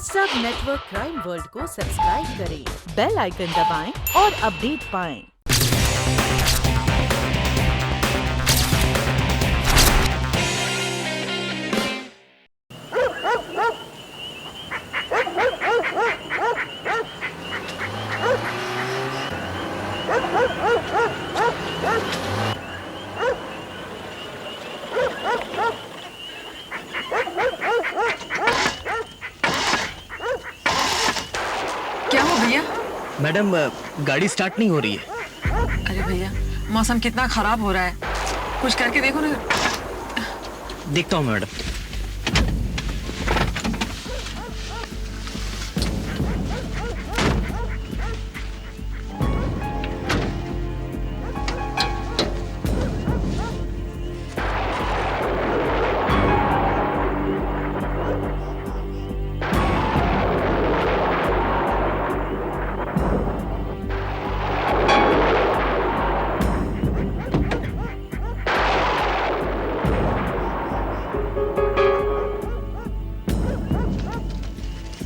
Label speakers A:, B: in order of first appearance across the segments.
A: सब network crime world को subscribe करें, बेल आइकन दबाएं और अपडेट पाएं।
B: क्या हो भैया?
C: मैडम गाड़ी स्टार्ट नहीं हो रही है।
B: अरे भैया, मौसम कितना खराब हो रहा है, कुछ करके देखो ना।
C: देखता हूँ मैडम।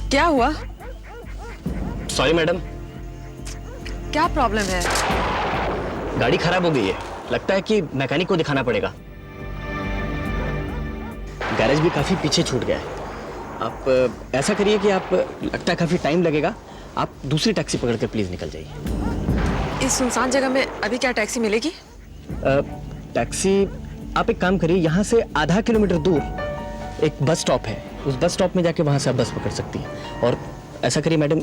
B: क्या हुआ?
C: सॉरी मैडम,
B: क्या प्रॉब्लम है?
C: गाड़ी खराब हो गई है। लगता है कि मैकेनिक को दिखाना पड़ेगा। गैरेज भी काफी पीछे छूट गया है। आप ऐसा करिए कि आप, लगता है काफी टाइम लगेगा, आप दूसरी टैक्सी पकड़ कर प्लीज निकल जाइए।
B: इस सुनसान जगह में अभी क्या टैक्सी मिलेगी?
C: टैक्सी, आप एक काम करिए, यहाँ से आधा किलोमीटर दूर एक बस स्टॉप है, उस बस स्टॉप में जाके वहां से आप बस पकड़ सकती हैं। और ऐसा करिए मैडम,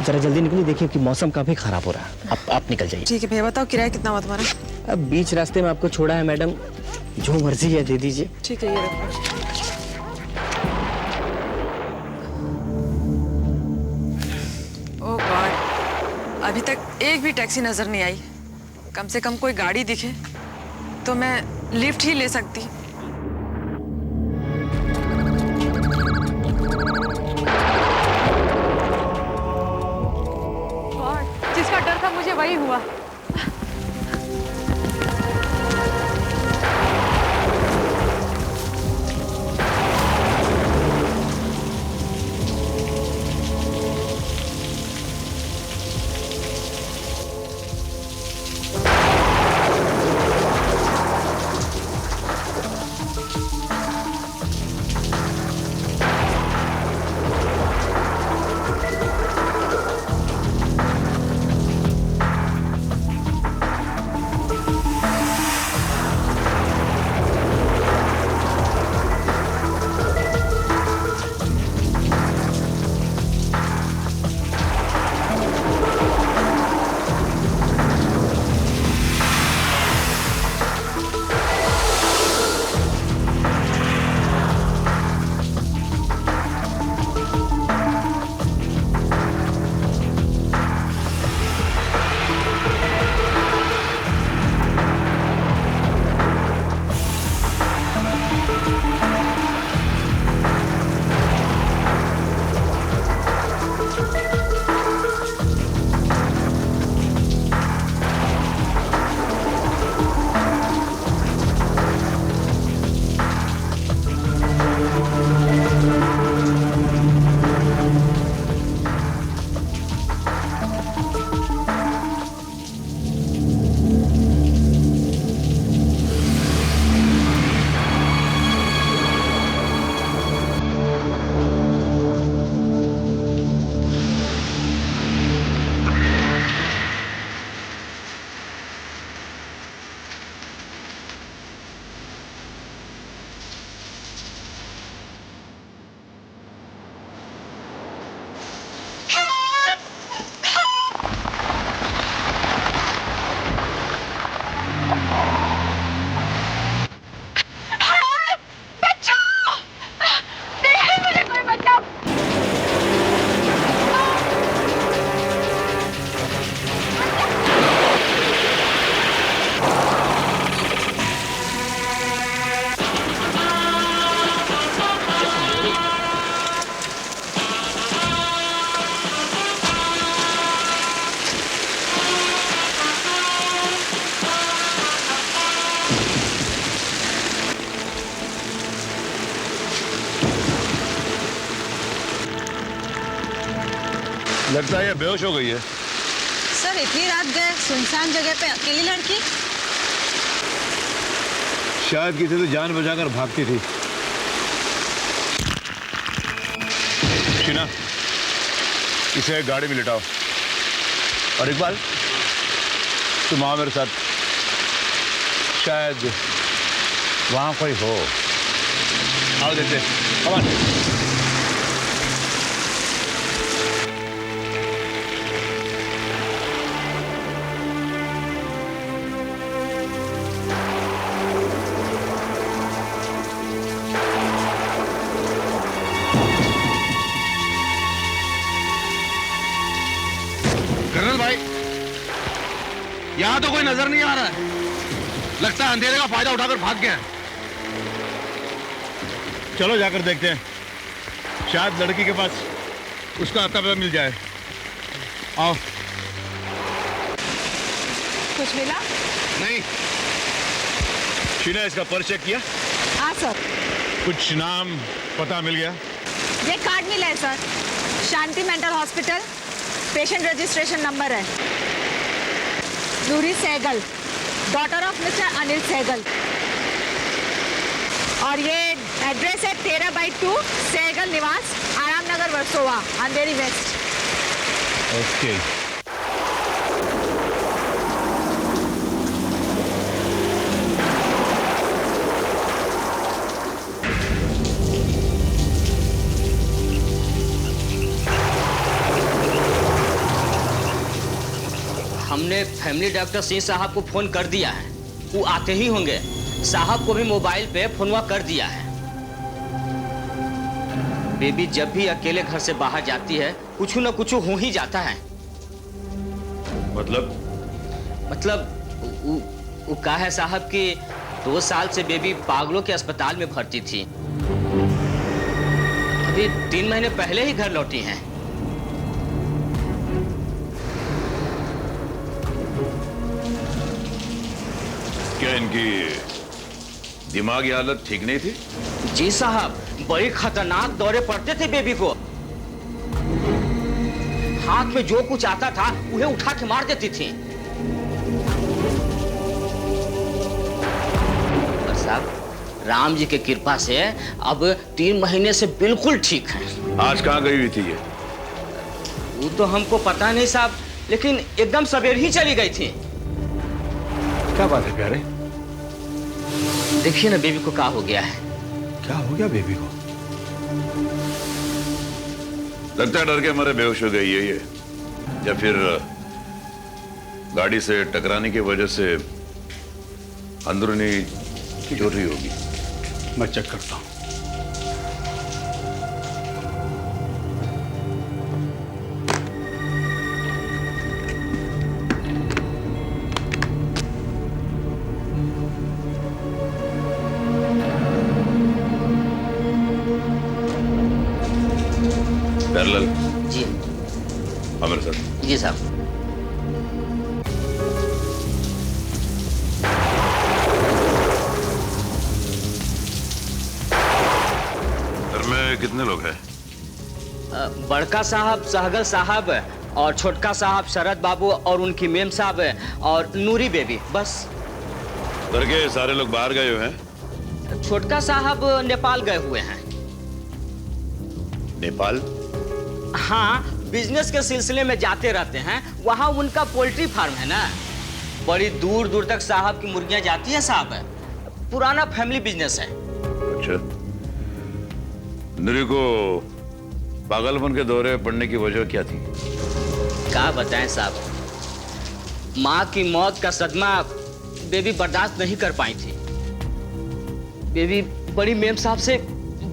C: जरा जल्दी निकलिए, देखिए कि मौसम काफी खराब हो रहा है। आप निकल जाइए।
B: ठीक है भैया, बताओ किराया कितना हुआ तुम्हारा?
C: अब बीच रास्ते में आपको छोड़ा है मैडम, जो मर्जी है दे दीजिए।
B: ठीक है, ये रखो। ओह गॉड, अभी तक एक भी टैक्सी नजर नहीं आई। कम से कम कोई गाड़ी दिखे तो मैं लिफ्ट ही ले सकती। जिसका डर था मुझे वही हुआ।
D: लगता है ये बेहोश हो गई है।
E: सर इतनी रात गए सुनसान जगह पे अकेली लड़की?
D: शायद किसी से जान बचाकर भागती थी। शीना, इसे गाड़ी में लिटाओ। और इकबाल, तुम आओ मेरे साथ। शायद वहां कोई हो। आओ देखते। Come on. कर्नल भाई, यहां तो कोई नजर नहीं आ रहा है। लगता है अंधेरे का फायदा उठाकर भाग गया है। चलो जाकर देखते हैं, शायद लड़की के पास उसका आता पता मिल जाए। आओ।
E: कुछ मिला?
D: नहीं। शीना, इसका पर्स चेक किया?
E: हाँ सर।
D: कुछ नाम पता मिल गया?
E: ये कार्ड मिला है sir, Shanti mental hospital, patient registration number है Noori Sehgal, daughter of mister Anil Sehgal. और ये एड्रेस है 13/2 सहगल निवास, आराम नगर, वर्सोवा, अंधेरी वेस्ट।
D: ओके।
C: हमने फैमिली डॉक्टर सिंह साहब को फोन कर दिया है, वो आते ही होंगे। साहब को भी मोबाइल पे फोनवा कर दिया है। बेबी जब भी अकेले घर से बाहर जाती है कुछ न कुछ हो ही जाता है। मतलब वो कहा है साहब कि 2 साल से बेबी पागलों के अस्पताल में भर्ती थी, अभी 3 महीने पहले ही घर लौटी हैं।
D: क्या इनकी दिमागी हालत ठीक नहीं थी?
C: जी साहब, बड़ी खतरनाक दौरे पड़ते थे बेबी को। हाथ में जो कुछ आता था उन्हें उठा के मार देती थी। पर साहब, राम जी की कृपा से अब 3 महीने से बिल्कुल ठीक है।
D: आज कहाँ गई हुई थी ये?
C: वो तो हमको पता नहीं साहब, लेकिन एकदम सवेरे ही चली गई थी।
D: क्या बात है प्यारे?
C: देखिए ना बेबी को क्या हो गया है।
D: क्या हो गया बेबी को? लगता है डर के मारे बेहोश हो गई है ये, या फिर गाड़ी से टकराने की वजह से अंदरूनी चोरी होगी। मैं चेक करता हूं। पैरेलल
C: जी
D: अमृतसर।
C: जी साहब।
D: घर में कितने लोग हैं?
C: बड़का साहब सहगल साहब और छोटका साहब शरद बाबू और उनकी मेम साहब और नूरी बेबी, बस।
D: घर के सारे लोग बाहर गए हुए हैं?
C: छोटका साहब नेपाल गए हुए हैं।
D: नेपाल?
C: हाँ, बिजनेस के सिलसिले में जाते रहते हैं। वहाँ उनका पोल्ट्री फार्म है ना, बड़ी दूर दूर तक साहब की मुर्गियां जाती हैं साहब। पुराना फैमिली बिजनेस है।
D: अच्छा। नूरी को पागलपन के दौरे पड़ने की वजह क्या थी?
C: क्या बताएं साहब, माँ की मौत का सदमा बेबी बर्दाश्त नहीं कर पाई थी। बेबी बड़ी मेम साहब से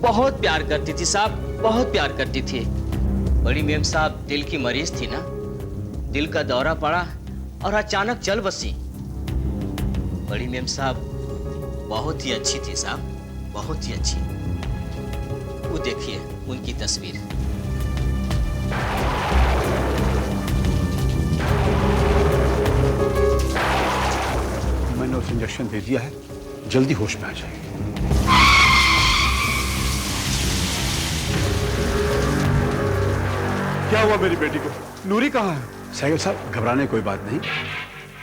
C: बहुत प्यार करती थी साहब, बहुत प्यार करती थी। बड़ी मेम साहब दिल की मरीज थी ना, दिल का दौरा पड़ा और अचानक चल बसी। बड़ी मेम साहब बहुत ही अच्छी थी साहब, बहुत ही अच्छी। वो देखिए उनकी तस्वीर।
F: मैंने उसे इंजेक्शन दे दिया है, जल्दी होश में आ जाएगी। क्या हुआ मेरी बेटी को? नूरी कहाँ है? सहगल साहब, घबराने कोई बात नहीं।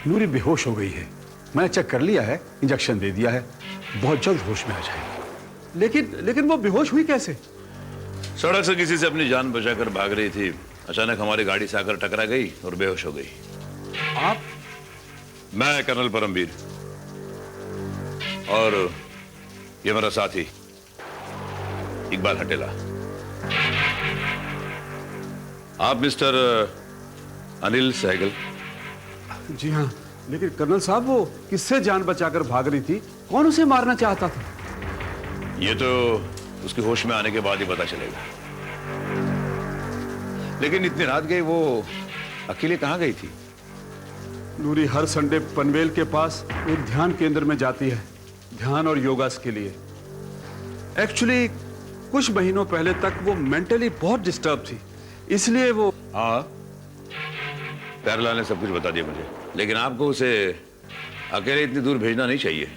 F: नूरी बेहोश हो गई है। मैंने चेक कर लिया है, इंजेक्शन दे दिया है, बहुत जल्द होश में आ जाएगी। लेकिन वो बेहोश हुई कैसे?
D: सड़क से किसी से अपनी जान बचाकर भाग रही थी, अचानक हमारी गाड़ी से आकर टकरा गई और बेहोश हो गई।
F: आप?
D: मैं कर्नल परमवीर और ये मेरा साथी इकबाल हटेला। आप मिस्टर अनिल सहगल?
F: जी हाँ, लेकिन कर्नल साहब वो किससे जान बचाकर भाग रही थी? कौन उसे मारना चाहता था?
D: ये तो उसके होश में आने के बाद ही पता चलेगा। लेकिन इतनी रात गई, वो अकेले कहाँ गई थी?
F: नूरी हर संडे पनवेल के पास एक ध्यान केंद्र में जाती है, ध्यान और योगास के लिए। एक्चुअली कुछ महीनों पहले तक वो मेंटली बहुत डिस्टर्ब थी, इसलिए वो।
D: हाँ, प्यारेलाल ने सब कुछ बता दिया मुझे, लेकिन आपको उसे अकेले इतनी दूर भेजना नहीं चाहिए।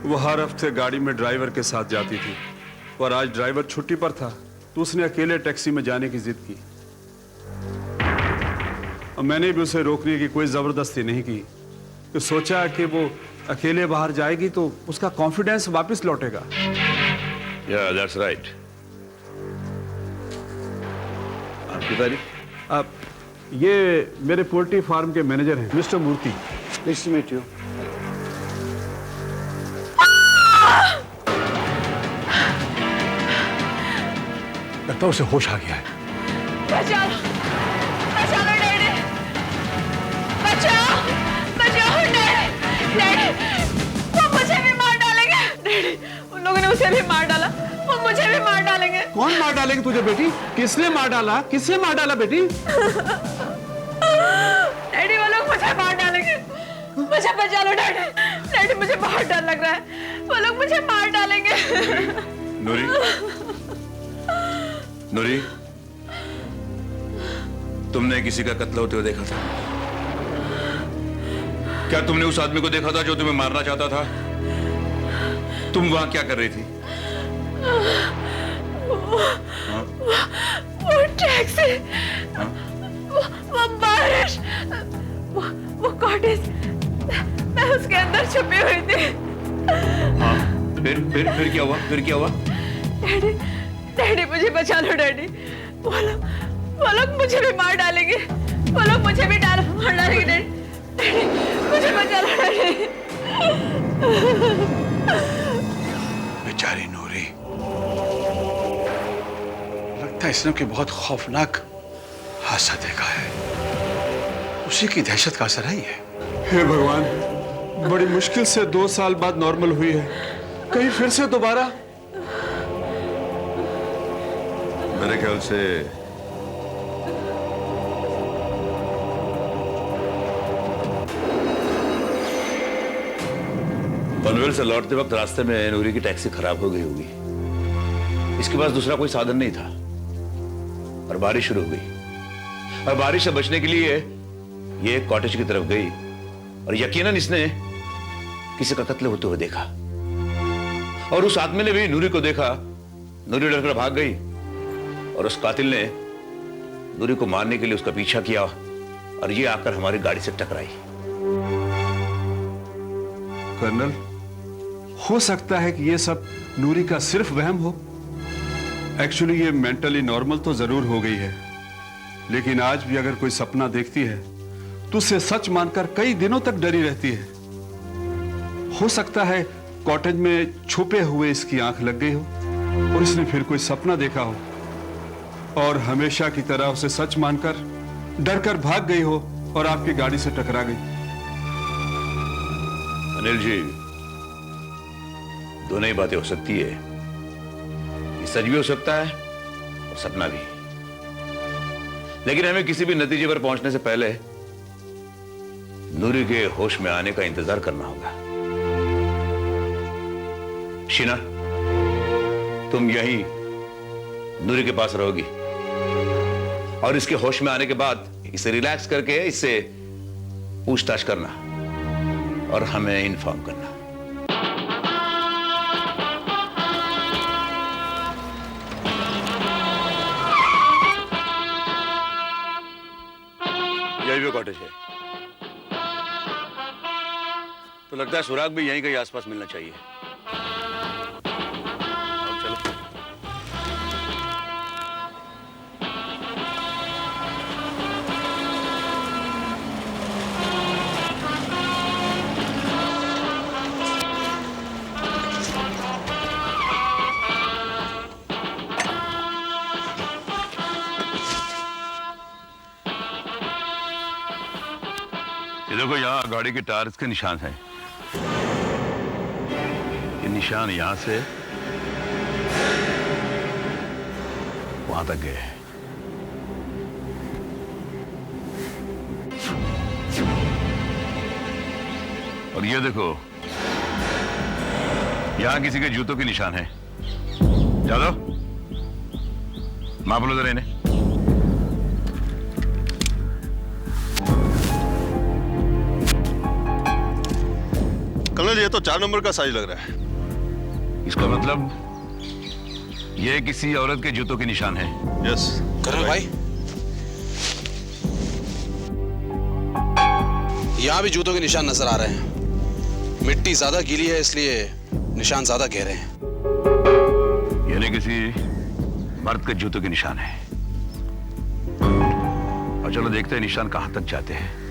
F: वो हर हफ्ते गाड़ी में ड्राइवर के साथ जाती थी, और आज ड्राइवर छुट्टी पर था तो उसने अकेले टैक्सी में जाने की जिद की। और मैंने भी उसे रोकने की कोई जबरदस्ती नहीं की, तो सोचा कि वो अकेले बाहर जाएगी तो उसका कॉन्फिडेंस वापस लौटेगा।
D: या दैट्स राइट। आपकी तारीफ?
F: अब ये मेरे पोल्ट्री फार्म के मैनेजर हैं, mister Murthy. Please to meet you. लगता है उसे होश आ गया है।
E: बचाओ, बचाओ डैडी, बचाओ, बचाओ डैडी, डैडी, वो मुझे भी मार डालेंगे। डैडी, उन लोगों ने उसे भी मार डाला, वो मुझे भी मार डालेंगे।
F: कौन मार डालेंगे तुझे बेटी? किसने मार डाला? किसने मार डाला बेटी?
E: डैडी, वो लोग मुझे मार डालेंगे। मुझे बचा लो डैडी, डैडी मुझे बहुत डर लग रहा है, वो लोग मुझे मार डालेंगे।
D: नूरी, नूरी, तुमने किसी का कत्ल होते हुए देखा था? क्या तुमने उस आदमी को देखा था जो तुम्हें मारना चाहता था? तुम वहां क्या कर रही थी?
E: वो टैक्सी, वो बारिश, वो कॉटेज, मैं उसके अंदर छुपी हुई थी।
D: हाँ, फिर क्या हुआ? फिर क्या हुआ?
E: डैडी, डैडी मुझे बचा लो डैडी, वो लोग मुझे भी मार डालेंगे, वो लोग मुझे भी मार डालेंगे डैडी, डैडी मुझे बचा लो डैडी।
F: बेचारी नूरी, लगता है इसने कोई बहुत खौफनाक हादसा देखा है, उसी की दहशत का असर है ये। हे भगवान, बड़ी मुश्किल से 2 साल बाद नॉर्मल हुई है, कहीं फिर से दोबारा?
D: मेरे ख्याल से पनवेल से लौटते वक्त रास्ते में नूरी की टैक्सी खराब हो गई होगी। इसके पास दूसरा कोई साधन नहीं था और बारिश शुरू हो गई, और बारिश से बचने के लिए ये एक कॉटेज की तरफ गई और यकीनन इसने किसी का कत्ल होते हुए देखा, और उस आदमी ने भी नूरी को देखा। नूरी डरकर भाग गई और उस कातिल ने नूरी को मारने के लिए उसका पीछा किया और ये आकर हमारी गाड़ी से टकराई।
F: कर्नल, हो सकता है कि ये सब नूरी का सिर्फ वहम हो। एक्चुअली ये मेंटली नॉर्मल तो जरूर हो गई है, लेकिन आज भी अगर कोई सपना देखती है तो उसे सच मानकर कई दिनों तक डरी रहती है। हो सकता है कॉटेज में छुपे हुए इसकी आंख लग गई हो और इसने फिर कोई सपना देखा हो और हमेशा की तरह उसे सच मानकर डरकर भाग गई हो और आपकी गाड़ी से टकरा गई।
D: अनिल जी, दोनों ही बातें हो सकती है। ये सच भी हो सकता है और सपना भी, लेकिन हमें किसी भी नतीजे पर पहुंचने से पहले नूरी के होश में आने का इंतजार करना होगा। शीना, तुम यहीं नूरी के पास रहोगी और इसके होश में आने के बाद इसे रिलैक्स करके इससे पूछताछ करना और हमें इन्फॉर्म करना। रेलवे कॉटेज है। तो लगता है सुराग भी यहीं कहीं आसपास मिलना चाहिए। और चलो। ये देखो, यहाँ गाड़ी के टायर्स के निशान हैं। ये निशान यहां से वहां तक गए हैं। और ये देखो, यहां किसी के जूतों के निशान हैं। जादव, माप लो जरा इन्हें।
G: कर्नल, ये तो 4 नंबर का साइज लग रहा है।
D: इसका मतलब ये किसी औरत के जूतों के निशान है।
G: यस
H: कर्नल भाई, यहां भी जूतों के निशान नजर आ रहे हैं। मिट्टी ज्यादा गीली है, इसलिए निशान ज्यादा गहरे हैं।
D: यानी किसी मर्द के जूतों के निशान है। और चलो देखते हैं निशान कहां तक जाते हैं।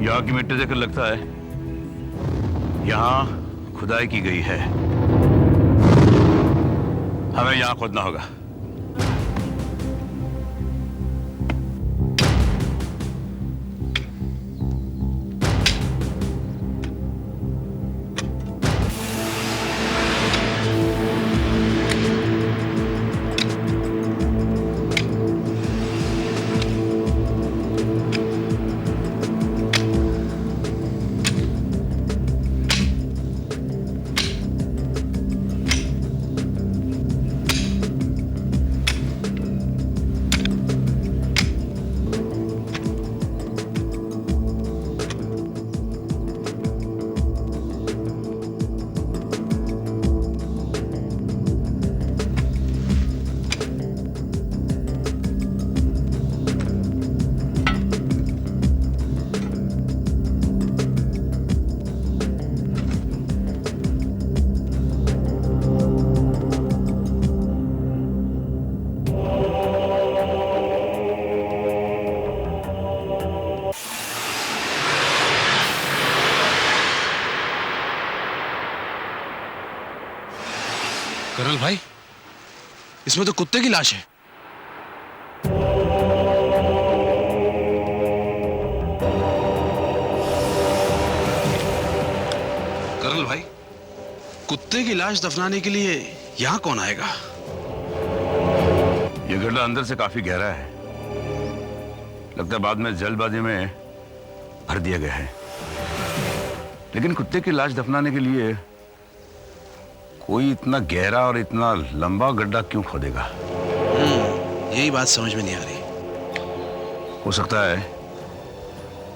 D: यहाँ की मिट्टी देखकर लगता है यहाँ खुदाई की गई है। हमें यहाँ खोदना होगा।
H: कर्नल भाई, इसमें तो कुत्ते की लाश है। कर्नल भाई, कुत्ते की लाश दफनाने के लिए यहां कौन आएगा?
D: ये गड्ढा अंदर से काफी गहरा है। लगता है बाद में जल्दबाजी में भर दिया गया है। लेकिन कुत्ते की लाश दफनाने के लिए कोई इतना गहरा और इतना लंबा गड्ढा क्यों खोदेगा?
H: यही बात समझ में नहीं आ रही।
D: हो सकता है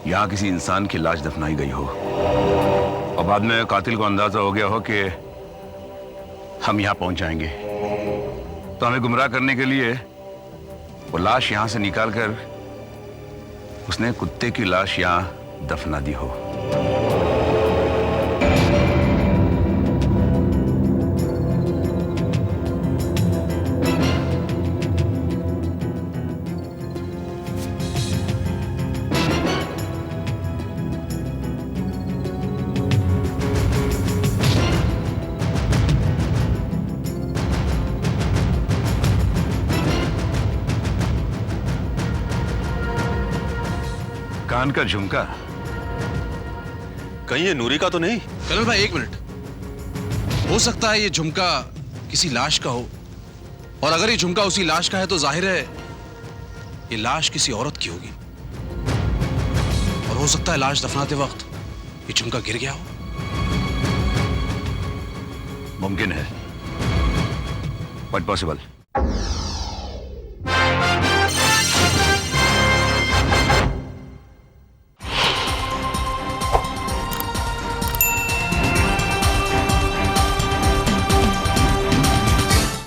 D: यहां किसी इंसान की लाश दफनाई गई हो और बाद में कातिल को अंदाजा हो गया हो कि हम यहां पहुंच जाएंगे, तो हमें गुमराह करने के लिए वो लाश यहां से निकालकर उसने कुत्ते की लाश यहां दफना दी हो। कान का झुमका,
G: कहीं ये नूरी का तो नहीं?
H: कर्नल भाई, 1 मिनट। हो सकता है ये झुमका किसी लाश का हो, और अगर ये झुमका उसी लाश का है तो जाहिर है ये लाश किसी औरत की होगी। और हो सकता है लाश दफनाते वक्त ये झुमका गिर गया हो।
D: मुमकिन है, बट पॉसिबल।